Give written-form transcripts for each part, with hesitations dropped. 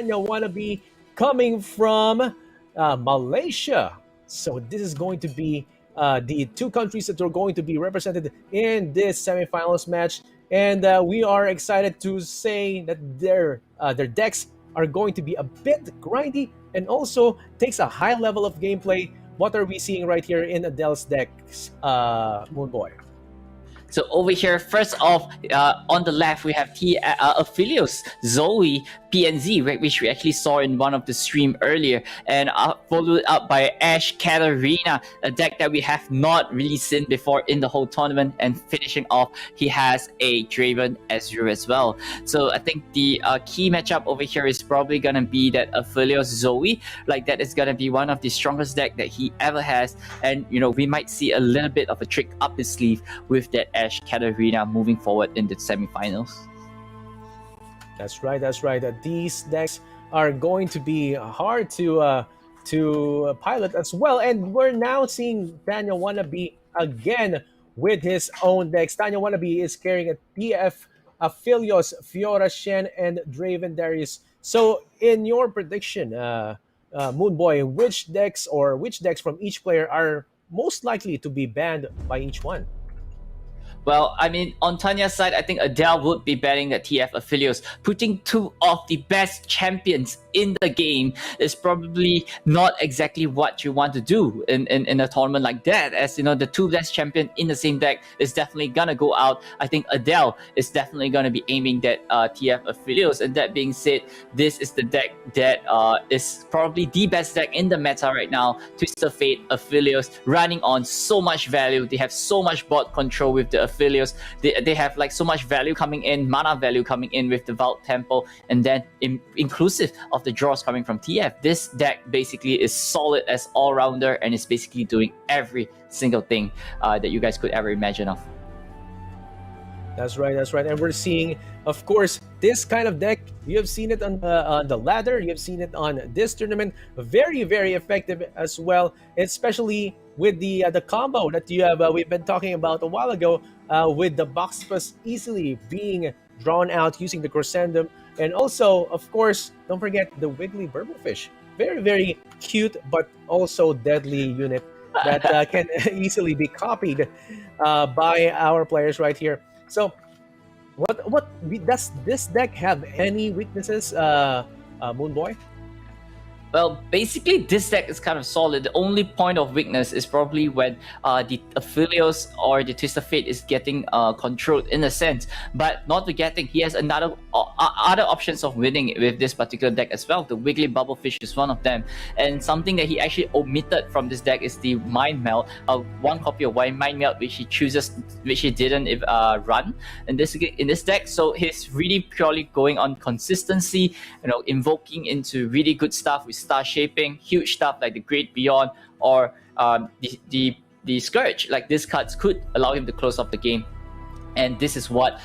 TanyaWannabe coming from Malaysia. So this is going to be the two countries that are going to be represented in this semifinals match. And we are excited to say that their decks are going to be a bit grindy and also takes a high level of gameplay. What are we seeing right here in Adel's decks, Moonboy? So over here, first off, on the left, we have Aphelios, Zoe, PNZ, which we actually saw in one of the stream earlier, and followed up by Ashe Katarina, a deck that we have not really seen before in the whole tournament. And finishing off, he has a Draven Ezreal as well. So I think the key matchup over here is probably gonna be that Aphelios Zoe. Like, that is gonna be one of the strongest deck that he ever has, and we might see a little bit of a trick up his sleeve with that Ashe Katarina moving forward in the semifinals. That's right. That's right. These decks are going to be hard to pilot as well. And we're now seeing TanyaWannabe again with his own decks. TanyaWannabe is carrying a TF, Aphelios, Fiora, Shen, and Draven Darius. So, in your prediction, Moonboy, which decks from each player are most likely to be banned by each one? Well, I mean, on Tanya's side, I think Adel would be banning the TF Aphelios. Putting two of the best champions in the game is probably not exactly what you want to do in a tournament like that. As the two best champions in the same deck is definitely gonna go out. I think Adel is definitely gonna be aiming that TF Aphelios. And that being said, this is the deck that is probably the best deck in the meta right now. Twisted Fate, Aphelios, running on so much value. They have so much bot control with the Aphelios. They have like so much value coming in, mana value coming in with the Vault Temple, and then inclusive of the draws coming from TF. This deck basically is solid as all-rounder and is basically doing every single thing that you guys could ever imagine of. That's right, that's right. And we're seeing, of course, this kind of deck. You have seen it on the ladder. You have seen it on this tournament. Very, very effective as well, especially with the combo that you have. We've been talking about a while ago with the Boxpus easily being drawn out using the Crescendum. And also, of course, don't forget the Wiggly Burblefish. Very, very cute, but also deadly unit that can easily be copied by our players right here. So, does this deck have any weaknesses, Moonboy? Well, basically, this deck is kind of solid. The only point of weakness is probably when the Aphelios or the Twisted Fate is getting controlled in a sense. But not forgetting, he has other options of winning with this particular deck as well. The Wiggly Bubblefish is one of them. And something that he actually omitted from this deck is the Mind Melt. One copy of Mind Melt, which he didn't run in this deck. So he's really purely going on consistency, invoking into really good stuff with star shaping, huge stuff like the Great Beyond or the Scourge. Like, these cards could allow him to close off the game, and this is what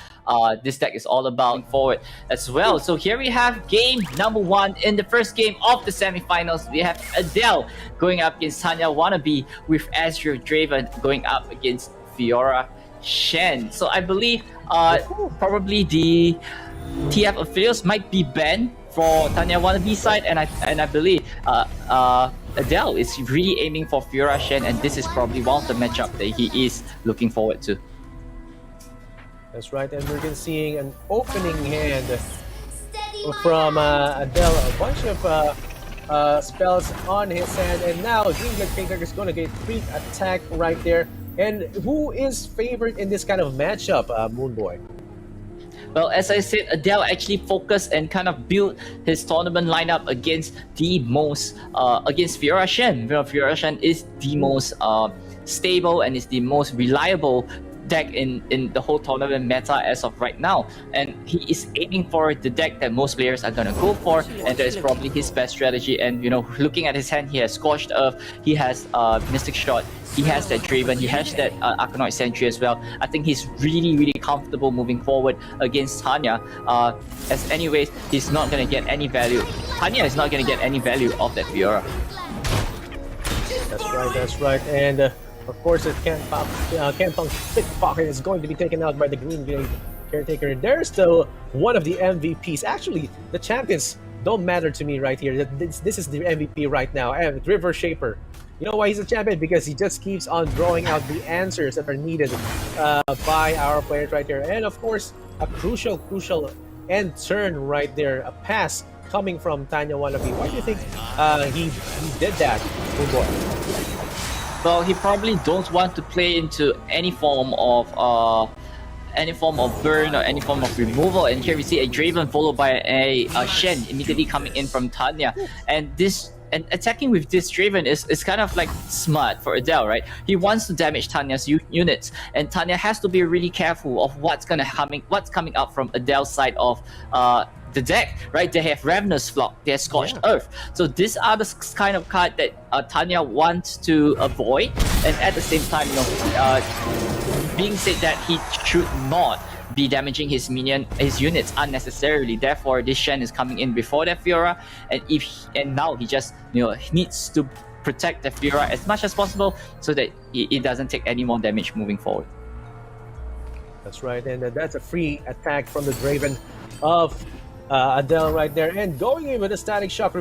this deck is all about forward as well. So here we have game number 1. In the first game of the semifinals, we have Adel going up against TanyaWannabe, with Ezreal Draven going up against Fiora Shen. So I believe probably the TF Aphelios might be banned for TanyaWannabe side, and I believe Adel is really aiming for Fiora Shen, and this is probably one of the matchup that he is looking forward to. That's right, and we're seeing an opening hand from Adel, a bunch of spells on his hand, and now Dreamblade King is going to get free attack right there. And who is favored in this kind of matchup, Moonboy? Well, as I said, Adel actually focused and kind of built his tournament lineup against against Fiora Shen. Fiora Shen is the most stable and is the most reliable deck in the whole tournament meta as of right now, and he is aiming for the deck that most players are gonna go for, and that is probably his best strategy. And looking at his hand, he has Scorched Earth, he has Mystic Shot, he has that Draven, he has that Arcanoid Sentry as well. I think he's really comfortable moving forward against Tanya, as anyways he's not gonna get any value. Tanya is not gonna get any value of that Fiora. That's right, and of course, Ken Punk's Pickpocket is going to be taken out by the Green Blade Caretaker. They're still one of the MVPs. Actually, the champions don't matter to me right here. This is the MVP right now. And River Shaper. You know why he's a champion? Because he just keeps on drawing out the answers that are needed by our players right here. And of course, a crucial end turn right there. A pass coming from TanyaWannabe. Why do you think he did that, good boy? Well, he probably don't want to play into any form of burn or any form of removal. And here we see a Draven followed by a Shen immediately coming in from Tanya. And attacking with this Draven is kind of like smart for Adel, right? He wants to damage Tanya's units, and Tanya has to be really careful of what's coming out from Adel's side of the deck, right? They have Ravenous Flock, they have Scorched Earth. So these are the kind of card that Tanya wants to avoid, and at the same time, being said that he should not be damaging his units unnecessarily. Therefore, this Shen is coming in before that Fiora, and now he just needs to protect the Fiora as much as possible so that it doesn't take any more damage moving forward. That's right, and that's a free attack from the Draven of Adel right there, and going in with a Static Shock,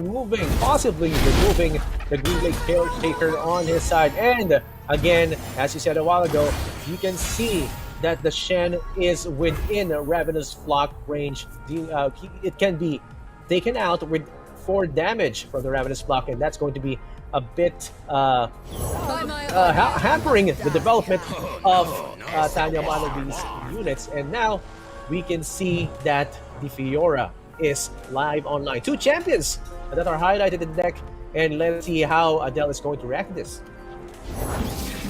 possibly removing the Green Lake Caretaker on his side. And again, as you said a while ago, you can see that the Shen is within Ravenous Flock range. It can be taken out with 4 damage from the Ravenous Flock, and that's going to be a bit hampering the development of TanyaWannabe's units. And now we can see that the Fiora is live online. 2 champions that are highlighted in the deck, and let's see how Adel is going to react to this.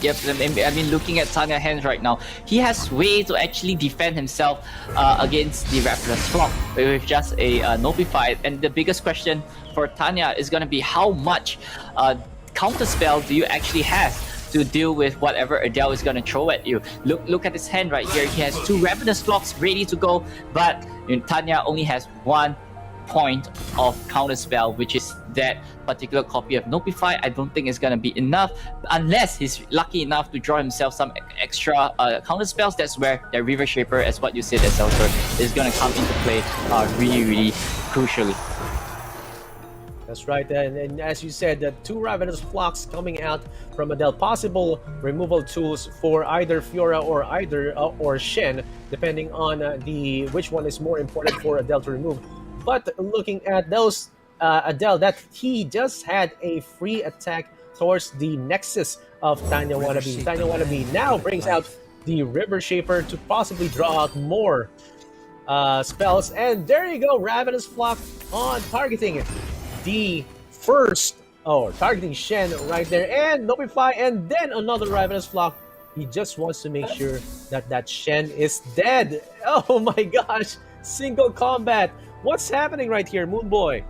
Yep, I mean, looking at Tanya's hands right now, he has ways to actually defend himself against the Ravenous Flock with just a Notified. And the biggest question for Tanya is going to be how much counterspell do you actually have to deal with whatever Adel is going to throw at you. Look at his hand right here. He has 2 Ravenous Flocks ready to go, but Tanya only has 1 point of counterspell, which is that particular copy of Notify. I don't think it's gonna be enough unless he's lucky enough to draw himself some extra counterspells. That's where the River Shaper, as what you said, is gonna come into play really crucially. That's right, and as you said, the 2 Ravenous Flocks coming out from Adel, possible removal tools for either Fiora or Shen, depending on which one is more important for Adel to remove. But looking at those Adel, that he just had a free attack towards the Nexus of TanyaWannabe. TanyaWannabe now brings out the River Shaper to possibly draw out more spells, and there you go, Ravenous Flock on targeting the first, targeting Shen right there, and Notify, and then another Ravenous Flock. He just wants to make sure that Shen is dead. Oh my gosh, single combat. What's happening right here, Moonboy?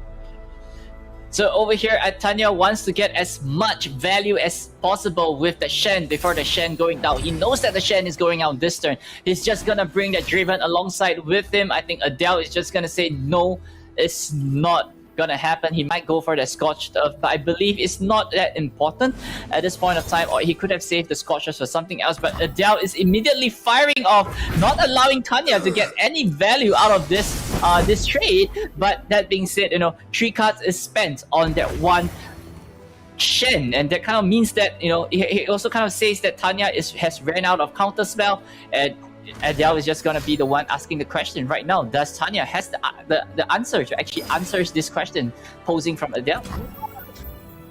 So over here, Tanya wants to get as much value as possible with the Shen before the Shen going down. He knows that the Shen is going out this turn. He's just gonna bring that Draven alongside with him. I think Adel is just gonna say no, it's not gonna happen. He might go for the Scorched Earth, but I believe it's not that important at this point of time, or he could have saved the Scorched Earth for something else. But Adel is immediately firing off, not allowing Tanya to get any value out of this trade. But that being said, 3 cards is spent on that one Shen, and that kind of means that he also kind of says that Tanya has ran out of counter spell, and Adel is just gonna be the one asking the question right now. Does Tanya has the answer to actually answers this question posing from Adel?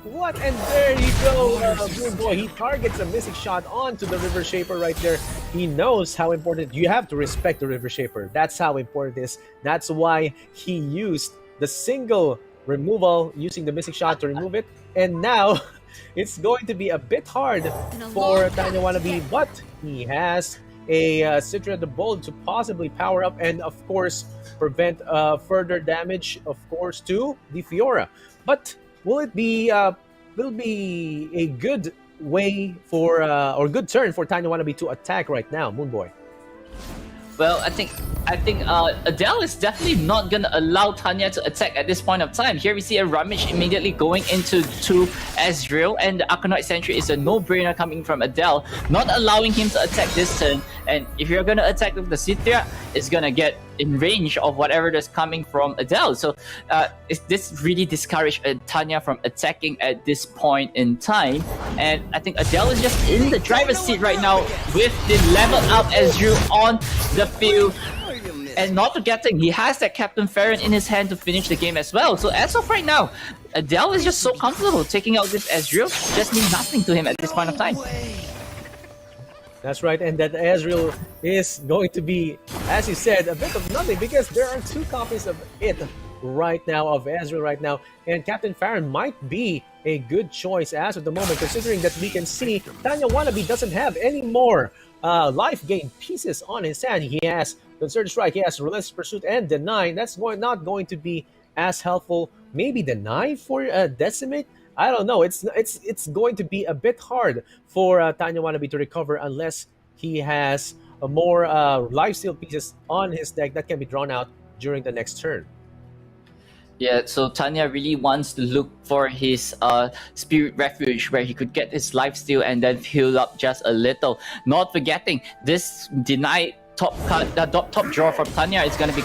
What? And there you go, Moonboy. He targets a missing shot onto the River Shaper right there. He knows how important you have to respect the River Shaper. That's how important it is. That's why he used the single removal, using the missing shot to remove it. And now it's going to be a bit hard for TanyaWannabe, but he has a Citra the Bold to possibly power up and of course prevent further damage, of course, to the Fiora. But will it be a good way for or good turn for TanyaWannabe to attack right now, Moonboy? Well, I think Adel is definitely not gonna allow Tanya to attack at this point of time. Here we see a Rummage immediately going into Ezreal, and the Arcanoid Sentry is a no-brainer coming from Adel, not allowing him to attack this turn. And if you're gonna attack with the Citra, it's gonna get in range of whatever that's coming from Adel. So this really discouraged Tanya from attacking at this point in time. And I think Adel is just in the driver's seat right now with the level up Ezreal on the field. And not forgetting, he has that Captain Farron in his hand to finish the game as well. So as of right now, Adel is just so comfortable taking out this Ezreal. Just means nothing to him at this point of time. That's right, and that Ezreal is going to be, as you said, a bit of nothing because there are 2 copies of it right now, of Ezreal right now, and Captain Farron might be a good choice as of the moment, considering that we can see TanyaWannabe doesn't have any more life gain pieces on his hand. He has Concerted Strike, he has Relentless Pursuit, and Deny. That's not going to be as helpful. Maybe Deny for Decimate? I don't know. It's going to be a bit hard for TanyaWannabe to recover unless he has more lifesteal pieces on his deck that can be drawn out during the next turn. Yeah, so Tanya really wants to look for his Spirit Refuge where he could get his lifesteal and then heal up just a little. Not forgetting, this Deny top draw from Tanya is going to be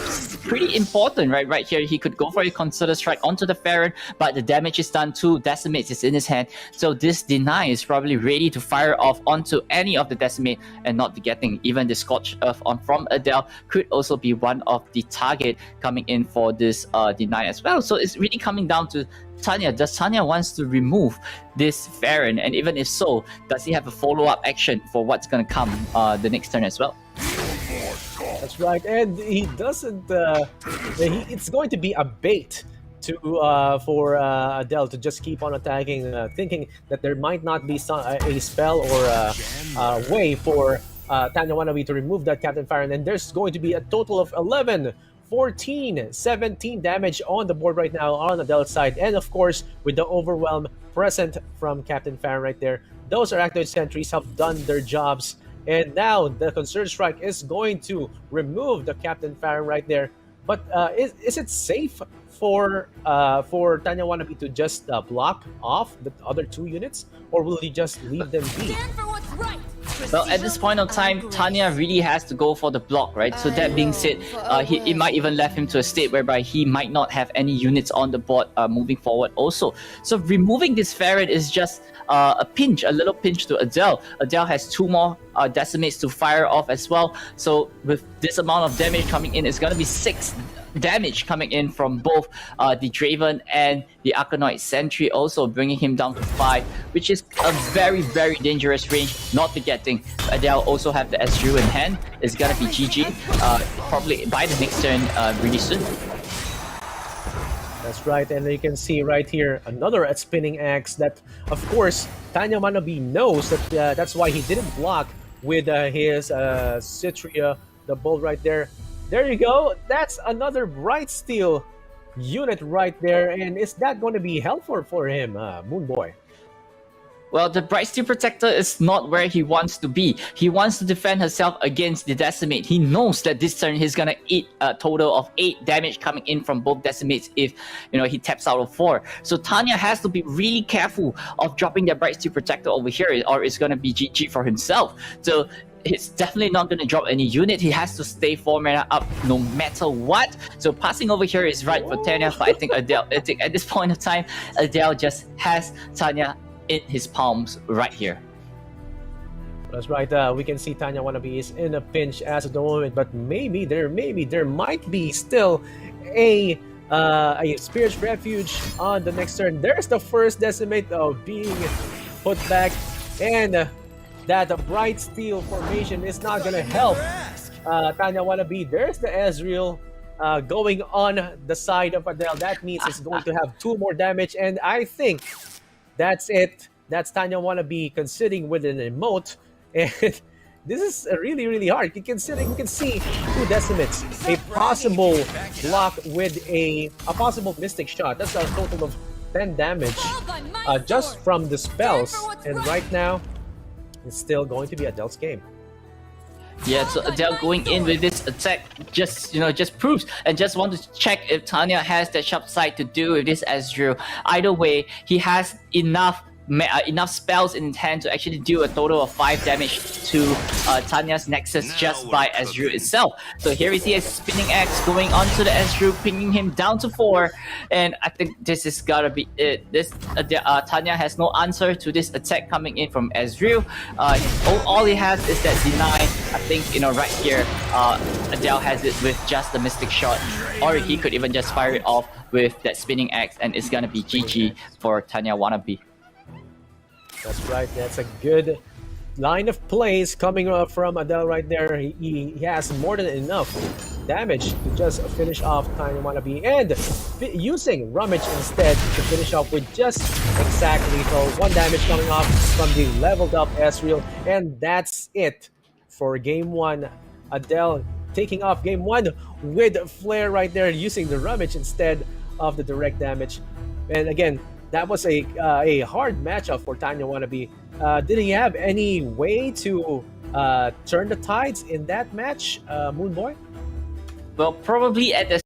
pretty important, right? Right here, he could go for a Concerted Strike onto the Farron, but the damage is done too. Decimate is in his hand, so this Deny is probably ready to fire off onto any of the Decimate, and not forgetting even the Scorched Earth from Adel could also be one of the target coming in for this Deny as well. So it's really coming down to Tanya. Does Tanya wants to remove this Farron, and even if so, does he have a follow-up action for what's going to come the next turn as well? That's right, and he doesn't. It's going to be a bait to for Adel to just keep on attacking, thinking that there might not be a spell or a way for TanyaWannabe to remove that Captain Farron, and there's going to be a total of 11, 14, 17 damage on the board right now on Adel's side, and of course with the overwhelm present from Captain Farron right there, those are active sentries have done their jobs. And now the Concerted Strike is going to remove the Captain Farron right there. But is it safe for TanyaWannabe to just block off the other 2 units, or will he just leave them be? Well, at this point of time, Tanya really has to go for the block, right? So that being said, it might even left him to a state whereby he might not have any units on the board moving forward also. So removing this Farron is just a little pinch to Adel. Adel has 2 more Decimates to fire off as well. So with this amount of damage coming in, it's going to be 6 damage coming in from both the Draven and the Arcanoid Sentry, also bringing him down to 5, which is a very, very dangerous range. Not forgetting, Adel also have the Ezreal in hand. It's gonna be GG, probably by the next turn really soon. That's right, and you can see right here another spinning axe that, of course, TanyaWannabe knows that that's why he didn't block with his Citria, the bolt right there. There you go. That's another Bright Steel unit right there. And is that going to be helpful for him, Moonboy? Well, the Bright Steel Protector is not where he wants to be. He wants to defend herself against the Decimate. He knows that this turn he's gonna eat a total of 8 damage coming in from both Decimates if he taps out of 4. So Tanya has to be really careful of dropping the Bright Steel Protector over here, or it's gonna be GG for himself. So he's definitely not going to drop any unit. He has to stay 4 mana up no matter what. So passing over here is right for Tanya, but I think Adel, at this point of time, Adel just has Tanya in his palms right here. That's right. We can see TanyaWannabe is in a pinch as of the moment, but maybe there might be still a Spirit's Refuge on the next turn. There's the first Decimate being put back, and that the Bright Steel formation is not going to help TanyaWannabe. There's the Ezreal going on the side of Adel. That means it's going to have 2 more damage, and I think that's it. That's TanyaWannabe conceding with an emote, and this is really, really hard. You can see 2 Decimates, a possible block with a possible Mystic Shot. That's a total of 10 damage just from the spells, and right now it's still going to be Adel's game. Yeah, so Adel going in with this attack just proves, and just want to check if Tanya has that sharp side to do with this Ezreal. Either way, he has enough enough spells in hand to actually do a total of 5 damage to Tanya's Nexus just by Ezreal itself. So here we see a spinning axe going onto the Ezreal, pinging him down to 4, and I think this is gotta be it. Tanya has no answer to this attack coming in from Ezreal. All he has is that deny. I think right here, Adel has it with just the Mystic Shot, or he could even just fire it off with that spinning axe, and it's gonna be GG for TanyaWannabe. That's right. That's a good line of plays coming up from Adel right there. He has more than enough damage to just finish off TanyaWannabe, and using Rummage instead to finish off with just exactly 1 damage coming off from the leveled up Ezreal, and that's it for game 1. Adel taking off game 1 with Flare right there, using the Rummage instead of the direct damage. And again, that was a hard matchup for TanyaWannabe. Did he have any way to turn the tides in that match, Moonboy? Well, probably at the